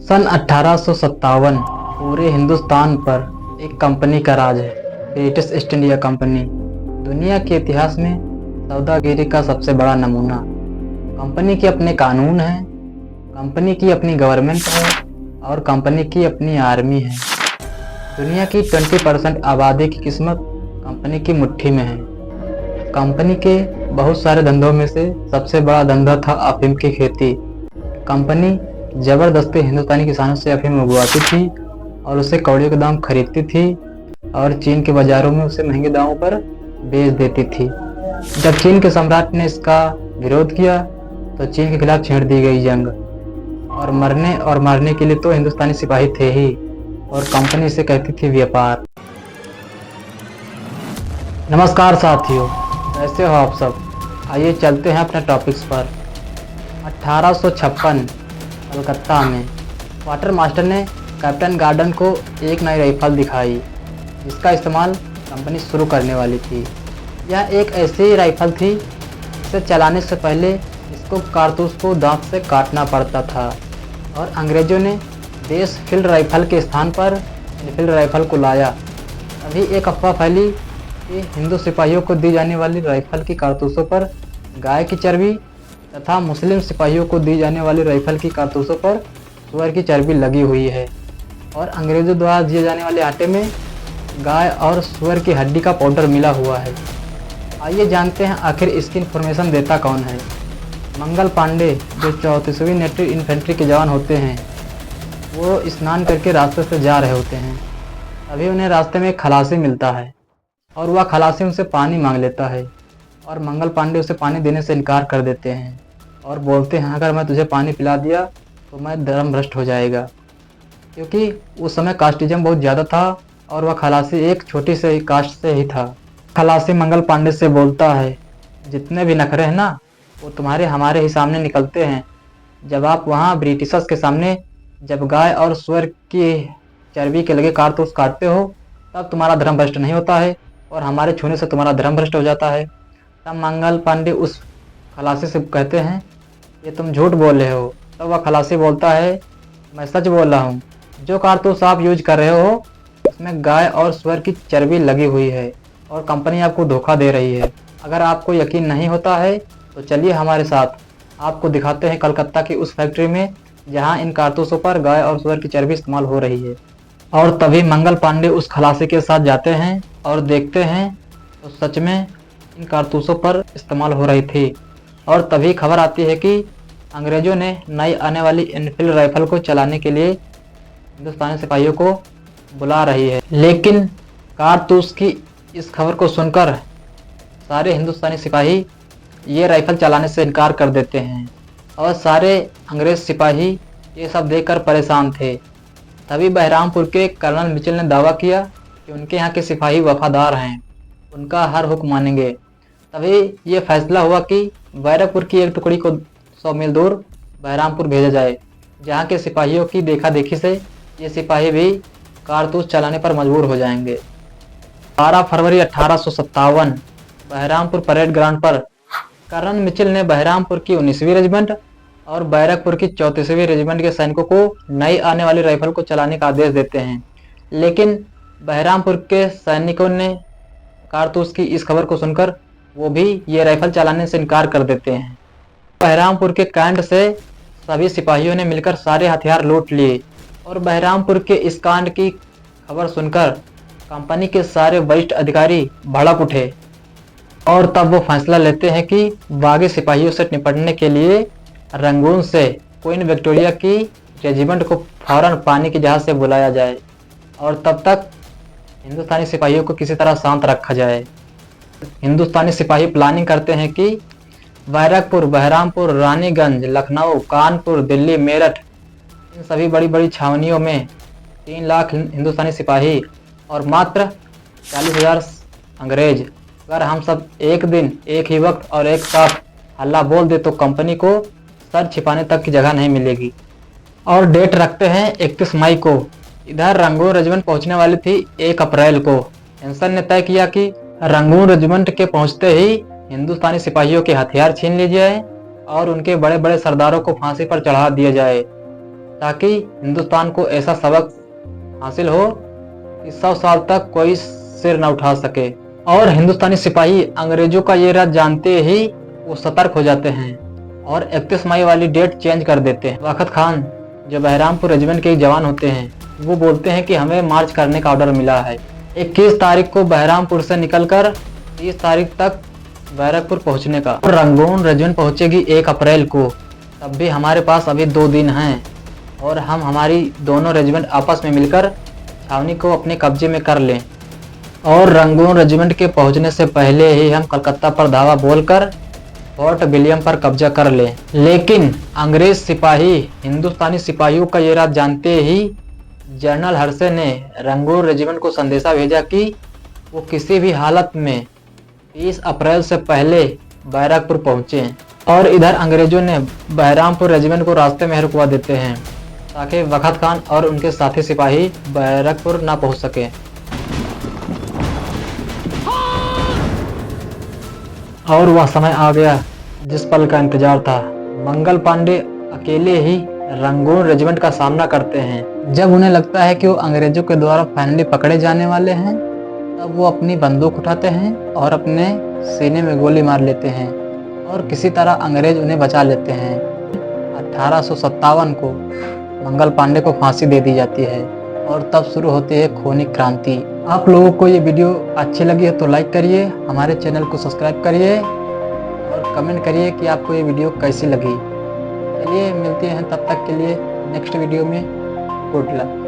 सन 1857 पूरे हिंदुस्तान पर एक कंपनी का राज है, ब्रिटिश ईस्ट इंडिया कंपनी। दुनिया के इतिहास में सौदागिरी का सबसे बड़ा नमूना। कंपनी के अपने कानून हैं, कंपनी की अपनी गवर्नमेंट है और कंपनी की अपनी आर्मी है। दुनिया की 20% आबादी की किस्मत कंपनी की मुट्ठी में है। कंपनी के बहुत सारे धंधों में से सबसे बड़ा धंधा था अफीम की खेती। कंपनी जबरदस्ती हिंदुस्तानी किसानों से अफीम उगवाती थी और उसे कौड़ियों के दाम खरीदती थी और चीन के बाजारों में उसे महंगे दामों पर बेच देती थी। जब चीन के सम्राट ने इसका विरोध किया तो चीन के खिलाफ छेड़ दी गई जंग, और मरने और मारने के लिए तो हिंदुस्तानी सिपाही थे ही, और कंपनी इसे कहती थी व्यापार। नमस्कार साथियों, कैसे हो आप सब? आइए चलते हैं अपने टॉपिक्स पर। 1856 कलकत्ता में क्वार्टर मास्टर ने कैप्टन गार्डन को एक नई राइफल दिखाई जिसका इस्तेमाल कंपनी शुरू करने वाली थी। यह एक ऐसी राइफल थी जिसे चलाने से पहले इसको कारतूस को दांत से काटना पड़ता था, और अंग्रेजों ने देश फील्ड राइफल के स्थान पर इनफील्ड राइफल को लाया। अभी एक अफवाह फैली कि हिंदू सिपाहियों को दी जाने वाली राइफल की कारतूसों पर गाय की चर्बी तथा मुस्लिम सिपाहियों को दी जाने वाली राइफल की कारतूसों पर सूअर की चर्बी लगी हुई है, और अंग्रेजों द्वारा दिए जाने वाले आटे में गाय और सूअर की हड्डी का पाउडर मिला हुआ है। आइए जानते हैं आखिर इसकी इन्फॉर्मेशन देता कौन है। मंगल पांडे, जो 34वीं नेटिव इन्फेंट्री के जवान होते हैं, वो स्नान करके रास्ते से जा रहे होते हैं। अभी उन्हें रास्ते में एक खलासी मिलता है और वह खलासी उनसे पानी मांग लेता है, और मंगल पांडे उसे पानी देने से इनकार कर देते हैं और बोलते हैं, अगर मैं तुझे पानी पिला दिया तो मैं धर्म भ्रष्ट हो जाएगा, क्योंकि उस समय कास्टिज्म बहुत ज़्यादा था और वह खलासी एक छोटी से कास्ट से ही था। खलासी मंगल पांडे से बोलता है, जितने भी नखरे हैं ना, वो तुम्हारे हमारे ही सामने निकलते हैं। जब आप वहाँ ब्रिटिशर्स के सामने जब गाय और सूअर की चर्बी के लगे कारतूस काटते हो तब तुम्हारा धर्म भ्रष्ट नहीं होता है, और हमारे छूने से तुम्हारा धर्म भ्रष्ट हो जाता है। तब मंगल पांडे उस खलासी से कहते हैं, ये तुम झूठ बोल रहे हो। तब वह खलासी बोलता है, मैं सच बोल रहा हूँ। जो कारतूस आप यूज कर रहे हो उसमें गाय और सूअर की चर्बी लगी हुई है और कंपनी आपको धोखा दे रही है। अगर आपको यकीन नहीं होता है तो चलिए हमारे साथ, आपको दिखाते हैं कलकत्ता की उस फैक्ट्री में जहाँ इन कारतूसों पर गाय और सूअर की चर्बी इस्तेमाल हो रही है। और तभी मंगल पांडे उस खलासी के साथ जाते हैं और देखते हैं तो सच में इन कारतूसों पर इस्तेमाल हो रही थी। और तभी खबर आती है कि अंग्रेजों ने नई आने वाली इनफील्ड राइफल को चलाने के लिए हिंदुस्तानी सिपाहियों को बुला रही है। लेकिन कारतूस की इस खबर को सुनकर सारे हिंदुस्तानी सिपाही ये राइफल चलाने से इनकार कर देते हैं, और सारे अंग्रेज सिपाही ये सब देखकर परेशान थे। तभी बहरामपुर के कर्नल मिचेल ने दावा किया कि उनके यहाँ के सिपाही वफादार हैं, उनका हर हुक्म मानेंगे। तभी ये फैसला हुआ कि बैरकपुर की एक टुकड़ी को 100 मील दूर बहरामपुर भेजा जाए, जहाँ के सिपाहियों की देखा देखी से ये सिपाही भी कारतूस चलाने पर मजबूर हो जाएंगे। 12 फरवरी 1857 बहरामपुर परेड ग्राउंड पर कर्नल मिचेल ने बहरामपुर की 19वीं रेजिमेंट और बैरकपुर की 34वीं रेजिमेंट के सैनिकों को नई आने वाली राइफल को चलाने का आदेश देते हैं। लेकिन बहरामपुर के सैनिकों ने कारतूस की इस खबर को सुनकर वो भी ये राइफल चलाने से इनकार कर देते हैं। बहरामपुर के कैंट से सभी सिपाहियों ने मिलकर सारे हथियार लूट लिए, और बहरामपुर के इस कांड की खबर सुनकर कंपनी के सारे वरिष्ठ अधिकारी भड़क उठे, और तब वो फैसला लेते हैं कि बागी सिपाहियों से निपटने के लिए रंगून से क्वीन विक्टोरिया की रेजिमेंट को फौरन पानी की जहाज से बुलाया जाए, और तब तक हिंदुस्तानी सिपाहियों को किसी तरह शांत रखा जाए। हिंदुस्तानी सिपाही प्लानिंग करते हैं कि बैरकपुर, बहरामपुर, रानीगंज, लखनऊ, कानपुर, दिल्ली, मेरठ, इन सभी बड़ी बड़ी छावनियों में 3 लाख हिंदुस्तानी सिपाही और मात्र 40,000 अंग्रेज, अगर हम सब एक दिन एक ही वक्त और एक साथ हल्ला बोल दे तो कंपनी को सर छिपाने तक की जगह नहीं मिलेगी। और डेट रखते हैं 31 मई को। इधर रंगून रेजिमेंट पहुंचने वाली थी 1 अप्रैल को। हेंसन ने तय किया कि रंगून रेजिमेंट के पहुंचते ही हिंदुस्तानी सिपाहियों के हथियार छीन लिए जाए और उनके बड़े बड़े सरदारों को फांसी पर चढ़ा दिया जाए। ताकि हिंदुस्तान को ऐसा सबक हासिल हो कि 100 साल तक कोई सिर न उठा सके। और हिंदुस्तानी सिपाही अंग्रेजों का ये राज जानते ही वो सतर्क हो जाते हैं और 31 मई वाली डेट चेंज कर देते हैं। वाकत खान जो बहरामपुर रेजिमेंट के एक जवान होते हैं, वो बोलते हैं कि हमें मार्च करने का ऑर्डर मिला है 21 तारीख को बहरामपुर से निकलकर 30 तारीख तक बैरकपुर पहुंचने का। और रंगून रेजिमेंट पहुंचेगी 1 अप्रैल को। तब भी हमारे पास अभी 2 दिन हैं और हम हमारी दोनों रेजिमेंट आपस में मिलकर छावनी को अपने कब्जे में कर लें और रंगून रेजिमेंट के पहुंचने से पहले ही हम कलकत्ता पर धावा बोलकर फोर्ट विलियम पर कब्जा कर लें। लेकिन अंग्रेज सिपाही हिंदुस्तानी सिपाहियों का ये राज जानते ही जनरल हर्षे ने रंगून रेजिमेंट को संदेशा भेजा कि वो किसी भी हालत में 30 अप्रैल से पहले बैरकपुर पहुंचे। और इधर अंग्रेजों ने बहरामपुर रेजिमेंट को रास्ते में रुकवा देते हैं ताकि वक़्त खान और उनके साथी सिपाही बैरकपुर ना पहुंच सके। और वह समय आ गया जिस पल का इंतजार था। मंगल पांडे अकेले ही रंगून रेजिमेंट का सामना करते हैं। जब उन्हें लगता है कि वो अंग्रेजों के द्वारा फाइनली पकड़े जाने वाले हैं, तब वो अपनी बंदूक उठाते हैं और अपने सीने में गोली मार लेते हैं और किसी तरह अंग्रेज उन्हें बचा लेते हैं। 1857 को मंगल पांडे को फांसी दे दी जाती है और तब शुरू होती है खूनी क्रांति। आप लोगों को ये वीडियो अच्छी लगी है तो लाइक करिए, हमारे चैनल को सब्सक्राइब करिए और कमेंट करिए कि आपको ये वीडियो कैसी लगी। चलिए मिलते हैं, तब तक के लिए नेक्स्ट वीडियो में। Good luck.